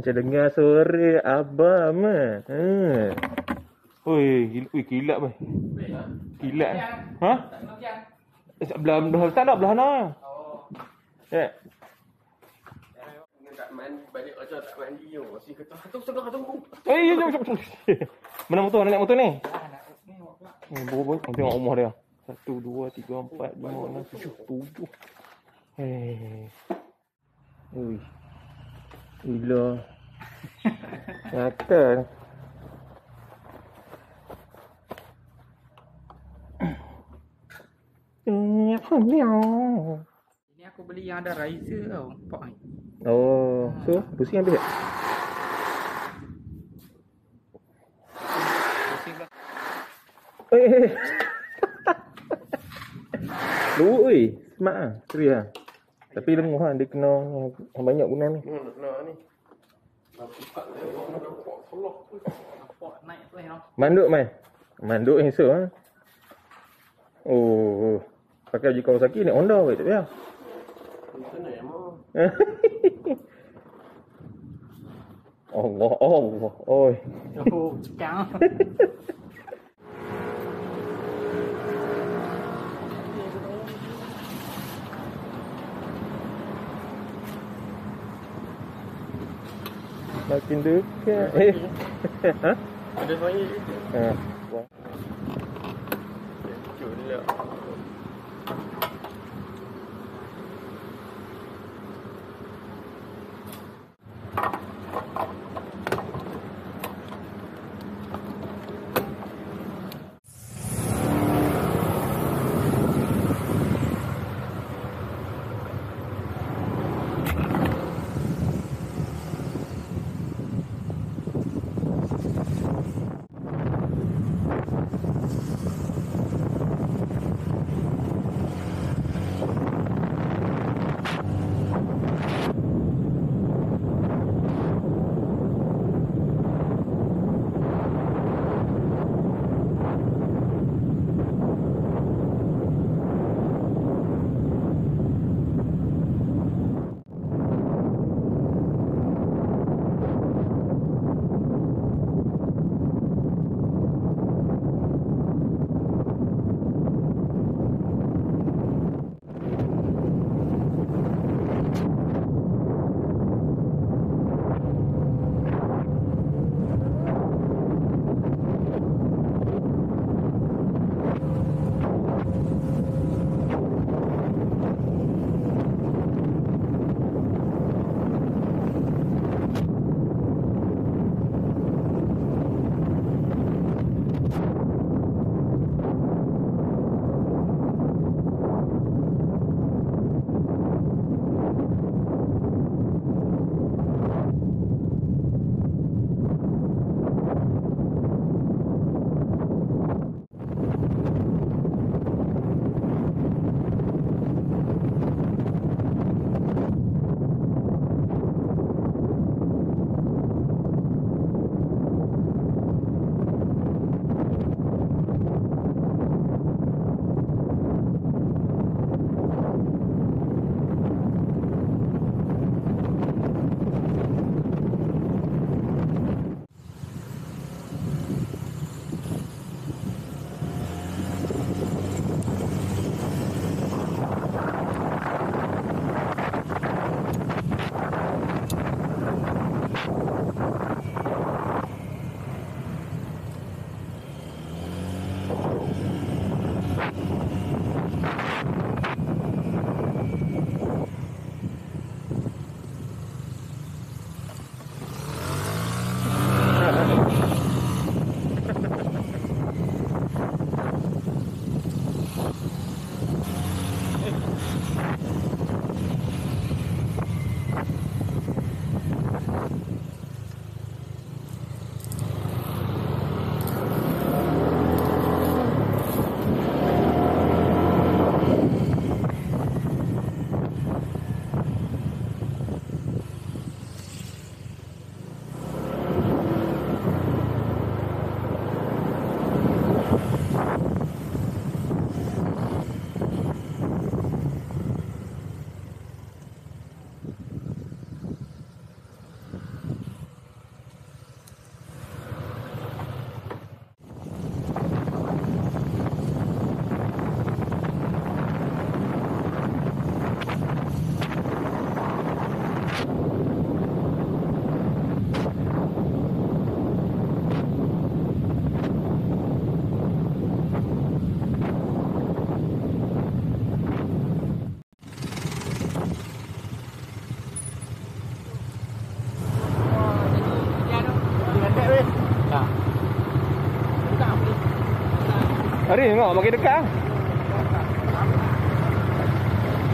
Macam dengar suara abang mah. Oi, kilat bai. Kilat. Ha? Belah tak nak belah mana. Ya. Tak mandi balik macam tak mandi yo. Masih kata tunggu. Jom. Mana motor? Nak naik motor ni? Bobo, tengok rumah dia. 1 2 3 4 5 6 7. Ui. Gila. Nakal. Ini aku beli yang ada riser tau. Nampak ni. Oh, so pusing habis tak? Luuk oi, smart ah. Serius ah. Tapi lenguh ah, dia kena banyak guna ni. Nak ni. Nak buka dia, nampak solok tu. Nampak naik tu tau. Manduk mai. Manduk yang so ah. Oh. Pakai je Kawasaki naik Honda weh tak payah. Itu ni emang. Allah. Oi. Oh, cekang. Makin dekat. Ha? Ada saya. Ha. Jujur. Mari tengok makin dekat.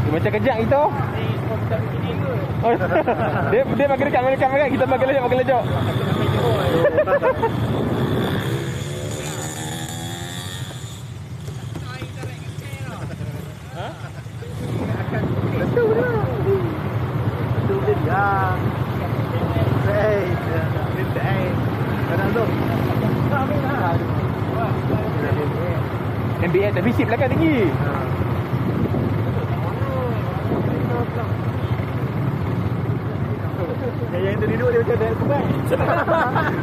Dia macam kejap kita. Oh, dia makin dekat kita makin lejak. MBA tapi sip belakang tinggi. Yang tu duduk dia macam ada sebab.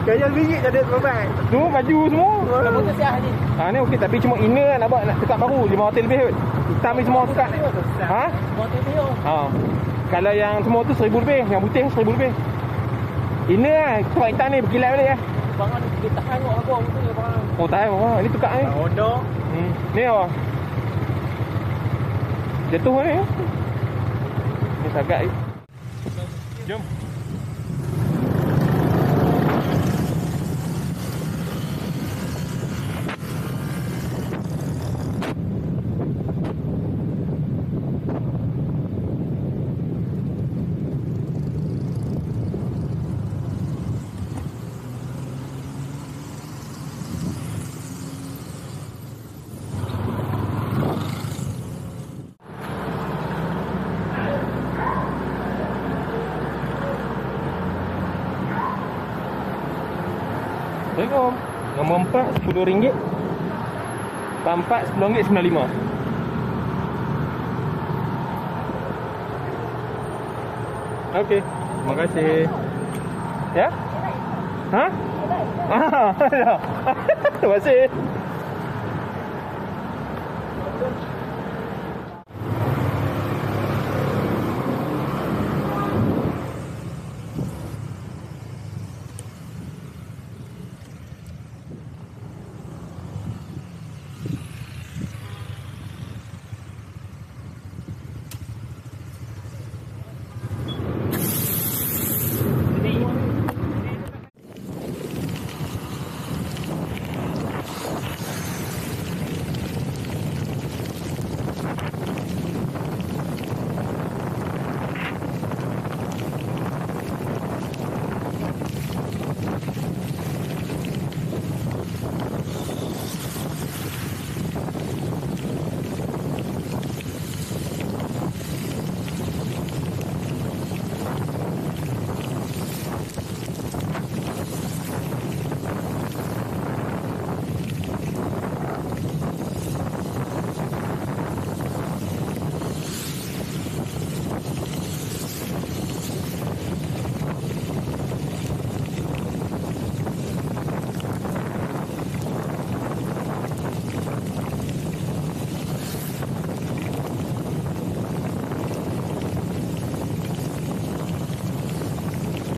Kayak bingit ada sebab. Tu baju semua. Kamu tu siah ni. Ni okey tapi cuma inner nak buat nak tekak baru 500 lebih kot. Hitam ni semua tekak. Ha? Motor dia. Kalau yang semua tu 1000 lebih, yang putih 1000 lebih. Inner lah, tekak hitam ni berkilat balik lah. Bangan dia tahan kok aku motor dia bangan. Oh tahan bawah. Ni tekak ni. Honda. Ni apa? Jatuh ni. Ni sagak ni. Jom. Tengok. Nombor 4 RM10. Pampat RM10.95. Okey. Terima kasih. Ya? Ha? Terima kasih.